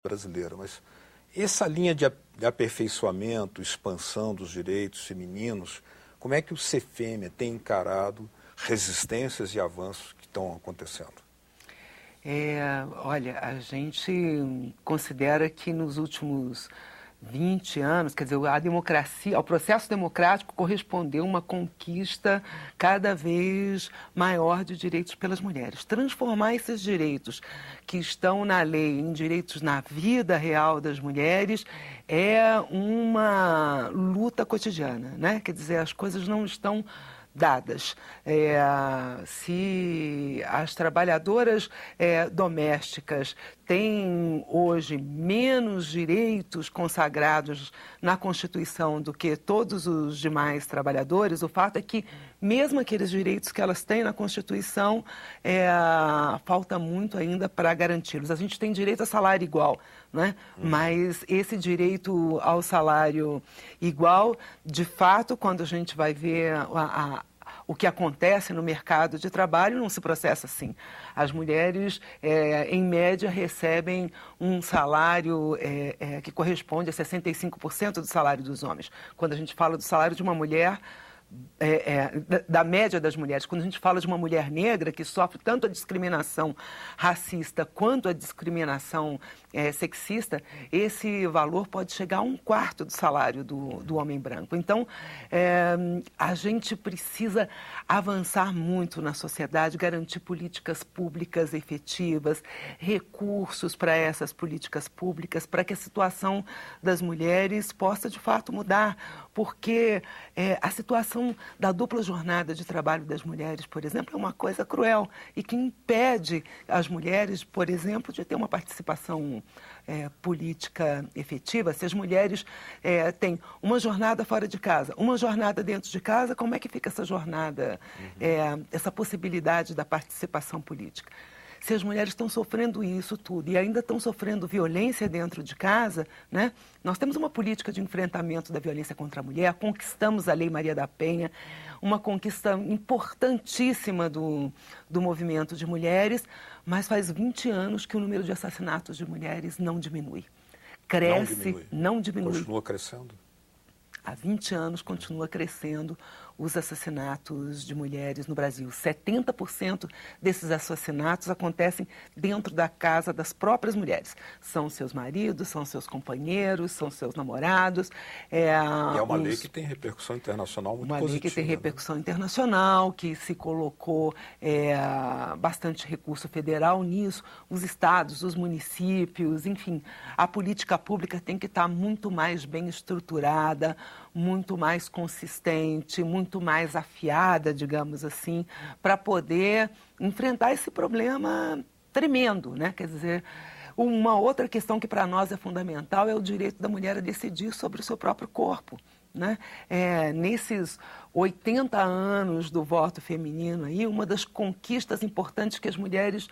brasileira, mas essa linha de aperfeiçoamento, expansão dos direitos femininos, como é que o CFM tem encarado resistências e avanços que estão acontecendo? Olha, a gente considera que nos últimos 20 anos, quer dizer, a democracia, ao processo democrático correspondeu uma conquista cada vez maior de direitos pelas mulheres. Transformar esses direitos que estão na lei em direitos na vida real das mulheres é uma luta cotidiana, né? Quer dizer, as coisas não estão dadas. Se as trabalhadoras domésticas têm hoje menos direitos consagrados na Constituição do que todos os demais trabalhadores, o fato é que, mesmo aqueles direitos que elas têm na Constituição, falta muito ainda para garanti-los. A gente tem direito a salário igual, né? Mas esse direito ao salário igual, de fato, quando a gente vai ver o que acontece no mercado de trabalho, não se processa assim. As mulheres, em média, recebem um salário que corresponde a 65% do salário dos homens. Quando a gente fala do salário de uma mulher, da média das mulheres. Quando a gente fala de uma mulher negra que sofre tanto a discriminação racista quanto a discriminação sexista, esse valor pode chegar a 1/4 do salário do homem branco. Então, a gente precisa avançar muito na sociedade, garantir políticas públicas efetivas, recursos para essas políticas públicas, para que a situação das mulheres possa, de fato, mudar, porque a situação da dupla jornada de trabalho das mulheres, por exemplo, é uma coisa cruel e que impede as mulheres, por exemplo, de ter uma participação política efetiva. Se as mulheres têm uma jornada fora de casa, uma jornada dentro de casa, como é que fica essa jornada, essa possibilidade da participação política? Se as mulheres estão sofrendo isso tudo e ainda estão sofrendo violência dentro de casa, né? Nós temos uma política de enfrentamento da violência contra a mulher, conquistamos a Lei Maria da Penha, uma conquista importantíssima do movimento de mulheres, mas faz 20 anos que o número de assassinatos de mulheres não diminui. Cresce, não diminui. Continua crescendo? Há 20 anos continua crescendo os assassinatos de mulheres no Brasil. 70% desses assassinatos acontecem dentro da casa das próprias mulheres. São seus maridos, são seus companheiros, são seus namorados. E é uma lei que tem repercussão internacional muito positiva. Uma lei que tem repercussão internacional, que se colocou bastante recurso federal nisso. Os estados, os municípios, enfim, a política pública tem que estar muito mais bem estruturada, muito mais consistente, muito mais afiada, digamos assim, para poder enfrentar esse problema tremendo, né? Quer dizer, uma outra questão que para nós é fundamental é o direito da mulher a decidir sobre o seu próprio corpo, né? Nesses 80 anos do voto feminino, aí, uma das conquistas importantes que as mulheres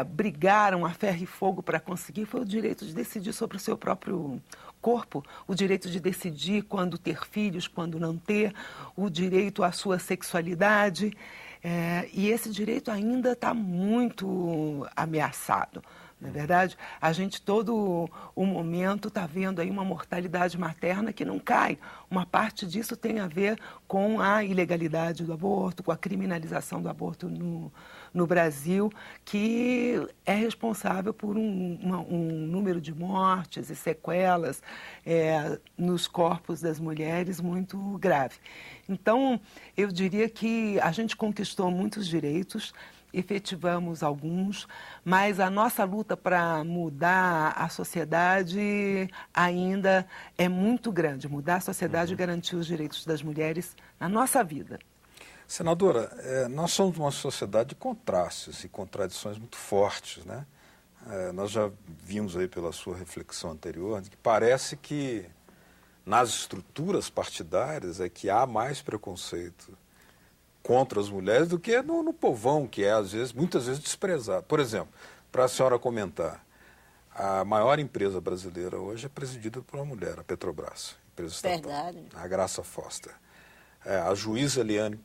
brigaram a ferro e fogo para conseguir foi o direito de decidir sobre o seu próprio corpo, o direito de decidir quando ter filhos, quando não ter, o direito à sua sexualidade. E esse direito ainda está muito ameaçado. Não é verdade? A gente todo o momento está vendo aí uma mortalidade materna que não cai. Uma parte disso tem a ver com a ilegalidade do aborto, com a criminalização do aborto no Brasil, que é responsável por um número de mortes e sequelas nos corpos das mulheres muito grave. Então, eu diria que a gente conquistou muitos direitos, efetivamos alguns, mas a nossa luta para mudar a sociedade ainda é muito grande. Mudar a sociedade e garantir os direitos das mulheres na nossa vida. Senadora, nós somos uma sociedade de contrastes e contradições muito fortes, né? Nós já vimos aí pela sua reflexão anterior que parece que nas estruturas partidárias é que há mais preconceito contra as mulheres do que no povão, que é, muitas vezes, desprezado. Por exemplo, para a senhora comentar, a maior empresa brasileira hoje é presidida por uma mulher, a Petrobras, empresa estatal. Verdade. A Graça Foster. A juíza Eliane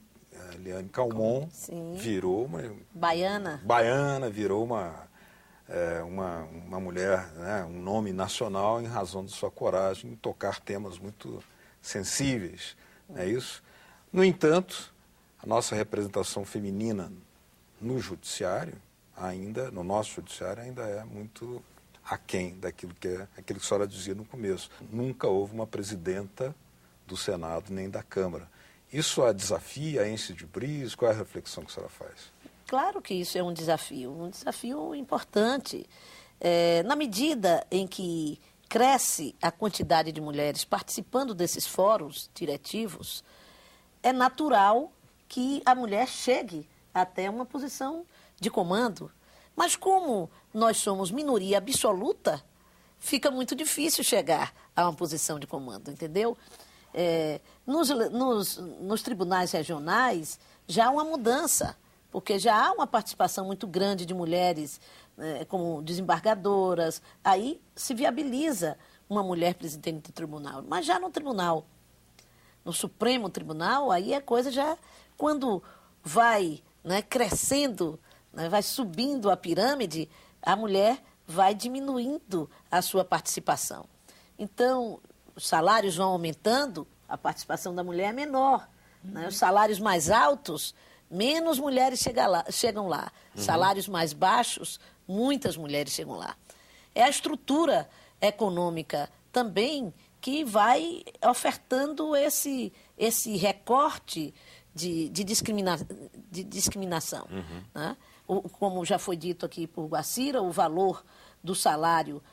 Calmon virou uma... Baiana. Virou uma uma mulher, né, um nome nacional em razão de sua coragem em tocar temas muito sensíveis, não é isso? No entanto, a nossa representação feminina no judiciário, no nosso judiciário, ainda é muito aquém daquilo que a senhora dizia no começo. Nunca houve uma presidenta do Senado nem da Câmara. Isso a desafia, a enche de brio? Qual é a reflexão que a senhora faz? Claro que isso é um desafio importante. Na medida em que cresce a quantidade de mulheres participando desses fóruns diretivos, é natural que a mulher chegue até uma posição de comando. Mas como nós somos minoria absoluta, fica muito difícil chegar a uma posição de comando, entendeu? Nos tribunais regionais já há uma mudança, porque já há uma participação muito grande de mulheres como desembargadoras, aí se viabiliza uma mulher presidente do tribunal. Mas já no tribunal, no Supremo Tribunal, aí a coisa já, quando vai, né, crescendo, né, vai subindo a pirâmide, a mulher vai diminuindo a sua participação. Então, os salários vão aumentando, a participação da mulher é menor. Né? Os salários mais altos, menos mulheres chegam lá. Salários mais baixos, muitas mulheres chegam lá. É a estrutura econômica também que vai ofertando esse recorte de discriminação. Né? Como já foi dito aqui por Guacira, o valor do salário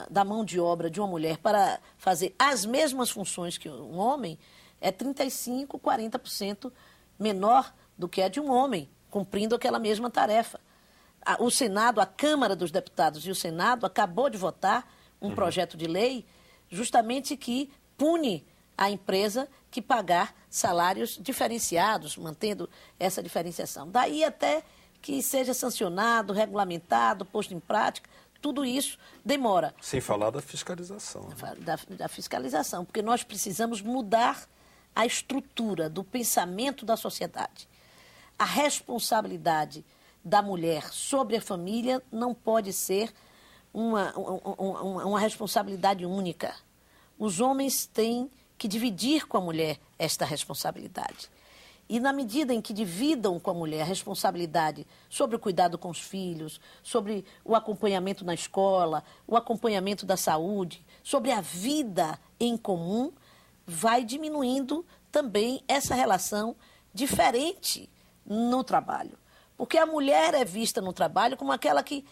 da mão de obra de uma mulher para fazer as mesmas funções que um homem é 35%, 40% menor do que a de um homem, cumprindo aquela mesma tarefa. O Senado, a Câmara dos Deputados e o Senado acabou de votar um projeto de lei justamente que pune a empresa que pagar salários diferenciados, mantendo essa diferenciação. Daí até que seja sancionado, regulamentado, posto em prática, tudo isso demora. Sem falar da fiscalização. Né? Da fiscalização, porque nós precisamos mudar a estrutura do pensamento da sociedade. A responsabilidade da mulher sobre a família não pode ser uma responsabilidade única. Os homens têm que dividir com a mulher esta responsabilidade. E na medida em que dividam com a mulher a responsabilidade sobre o cuidado com os filhos, sobre o acompanhamento na escola, o acompanhamento da saúde, sobre a vida em comum, vai diminuindo também essa relação diferente no trabalho. Porque a mulher é vista no trabalho como aquela que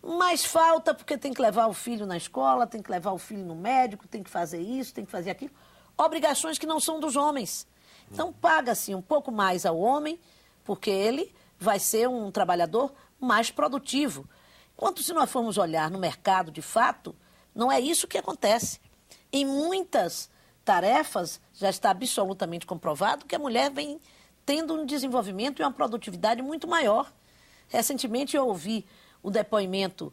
mais falta porque tem que levar o filho na escola, tem que levar o filho no médico, tem que fazer isso, tem que fazer aquilo. Obrigações que não são dos homens. Então, paga-se um pouco mais ao homem, porque ele vai ser um trabalhador mais produtivo. Enquanto se nós formos olhar no mercado de fato, não é isso que acontece. Em muitas tarefas, já está absolutamente comprovado que a mulher vem tendo um desenvolvimento e uma produtividade muito maior. Recentemente eu ouvi o depoimento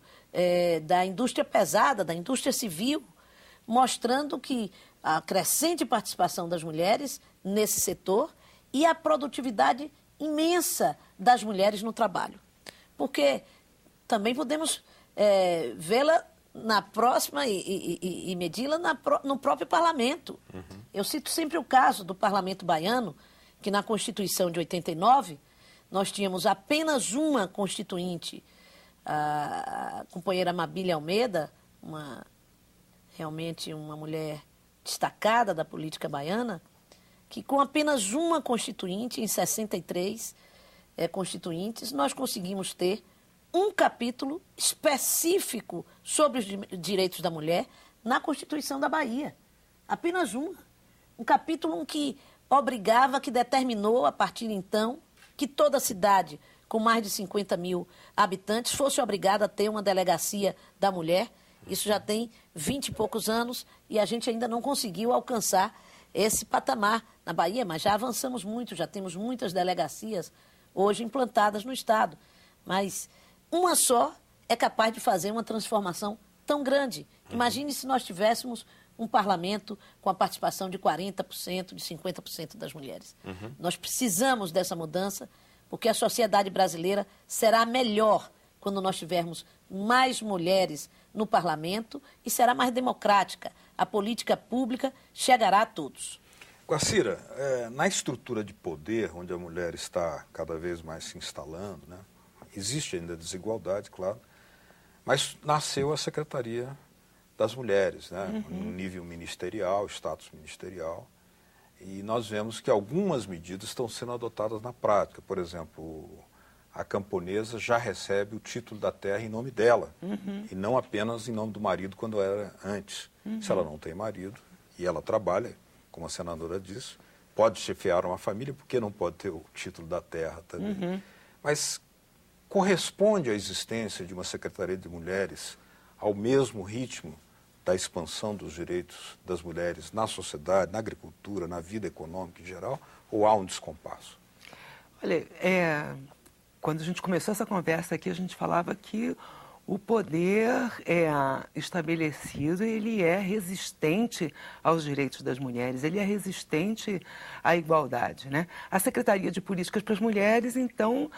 da indústria pesada, da indústria civil, mostrando que a crescente participação das mulheres nesse setor e a produtividade imensa das mulheres no trabalho. Porque também podemos vê-la na próxima e medi-la no próprio parlamento. Eu cito sempre o caso do parlamento baiano, que na Constituição de 89, nós tínhamos apenas uma constituinte, a companheira Mabília Almeida, realmente uma mulher destacada da política baiana, que com apenas uma constituinte, em 63 constituintes, nós conseguimos ter um capítulo específico sobre os direitos da mulher na Constituição da Bahia. Apenas uma. Um capítulo que obrigava, que determinou, a partir então, que toda cidade com mais de 50 mil habitantes fosse obrigada a ter uma delegacia da mulher. Isso já tem 20 e poucos anos e a gente ainda não conseguiu alcançar esse patamar na Bahia, mas já avançamos muito, já temos muitas delegacias hoje implantadas no Estado. Mas uma só é capaz de fazer uma transformação tão grande. Imagine se nós tivéssemos um parlamento com a participação de 40%, de 50% das mulheres. Nós precisamos dessa mudança, porque a sociedade brasileira será melhor quando nós tivermos mais mulheres no parlamento e será mais democrática. A política pública chegará a todos. Guacira, na estrutura de poder, onde a mulher está cada vez mais se instalando, né, existe ainda desigualdade, claro, mas nasceu a Secretaria das Mulheres, né, no nível ministerial, status ministerial, e nós vemos que algumas medidas estão sendo adotadas na prática. Por exemplo, a camponesa já recebe o título da terra em nome dela, e não apenas em nome do marido, quando era antes. Se ela não tem marido e ela trabalha, como a senadora disse, pode chefiar uma família, por que não pode ter o título da terra também? Mas corresponde à existência de uma Secretaria de Mulheres ao mesmo ritmo da expansão dos direitos das mulheres na sociedade, na agricultura, na vida econômica em geral, ou há um descompasso? Olha, quando a gente começou essa conversa aqui, a gente falava que o poder estabelecido, ele é resistente aos direitos das mulheres, ele é resistente à igualdade, né? A Secretaria de Políticas para as Mulheres, então,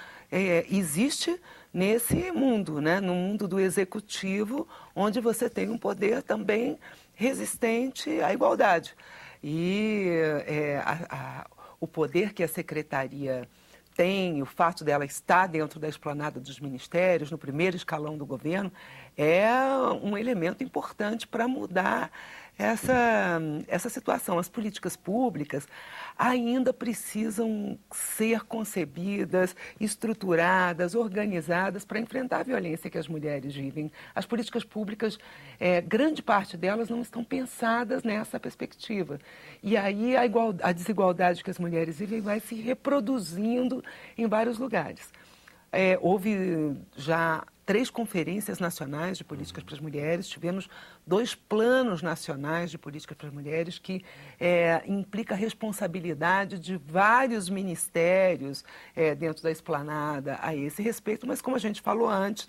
existe nesse mundo, né? No mundo do executivo, onde você tem um poder também resistente à igualdade. E o poder que a Secretaria tem, o fato dela estar dentro da esplanada dos ministérios, no primeiro escalão do governo, é um elemento importante para mudar essa situação. As políticas públicas ainda precisam ser concebidas, estruturadas, organizadas para enfrentar a violência que as mulheres vivem. As políticas públicas, grande parte delas não estão pensadas nessa perspectiva. E aí a desigualdade que as mulheres vivem vai se reproduzindo em vários lugares. Houve já 3 conferências nacionais de políticas para as mulheres, tivemos 2 planos nacionais de políticas para as mulheres que implica a responsabilidade de vários ministérios dentro da esplanada a esse respeito, mas como a gente falou antes,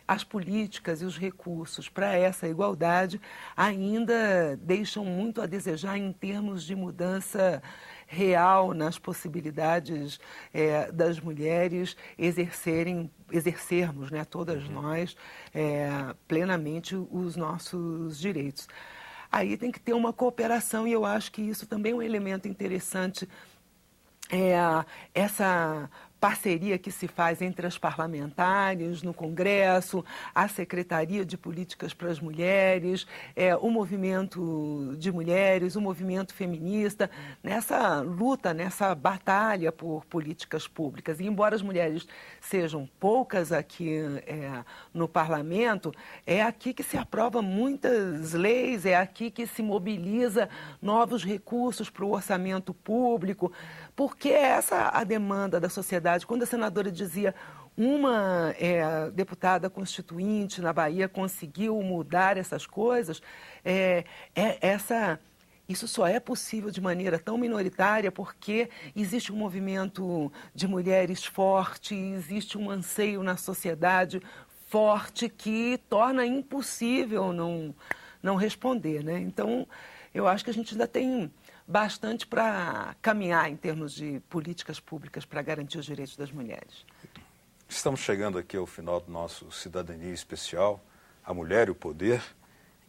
as políticas e os recursos para essa igualdade ainda deixam muito a desejar em termos de mudança real nas possibilidades das mulheres exercermos, né, todas nós, plenamente os nossos direitos. Aí tem que ter uma cooperação e eu acho que isso também é um elemento interessante, essa parceria que se faz entre as parlamentares no Congresso, a Secretaria de Políticas para as Mulheres, o movimento de mulheres, o movimento feminista, nessa luta, nessa batalha por políticas públicas. E embora as mulheres sejam poucas aqui no Parlamento, é aqui que se aprova muitas leis, é aqui que se mobiliza novos recursos para o orçamento público, porque essa a demanda da sociedade. Quando a senadora dizia uma deputada constituinte na Bahia conseguiu mudar essas coisas, isso só é possível de maneira tão minoritária porque existe um movimento de mulheres forte, existe um anseio na sociedade forte que torna impossível não responder, né? Então, eu acho que a gente ainda tem bastante para caminhar em termos de políticas públicas para garantir os direitos das mulheres. Estamos chegando aqui ao final do nosso Cidadania Especial, a Mulher e o Poder.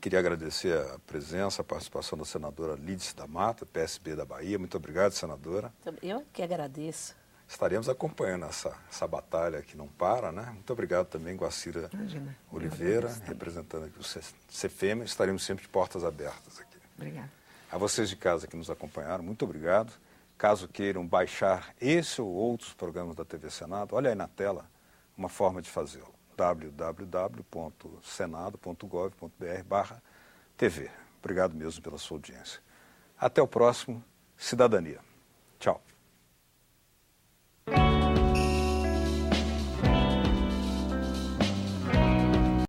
Queria agradecer a presença, a participação da senadora Lídice da Mata, PSB da Bahia. Muito obrigado, senadora. Eu que agradeço. Estaremos acompanhando essa batalha que não para, né? Muito obrigado também, Guacira Oliveira, representando aqui o CFEMA. Estaremos sempre de portas abertas aqui. Obrigada. A vocês de casa que nos acompanharam, muito obrigado. Caso queiram baixar esse ou outros programas da TV Senado, olha aí na tela uma forma de fazê-lo. www.senado.gov.br/TV. Obrigado mesmo pela sua audiência. Até o próximo Cidadania.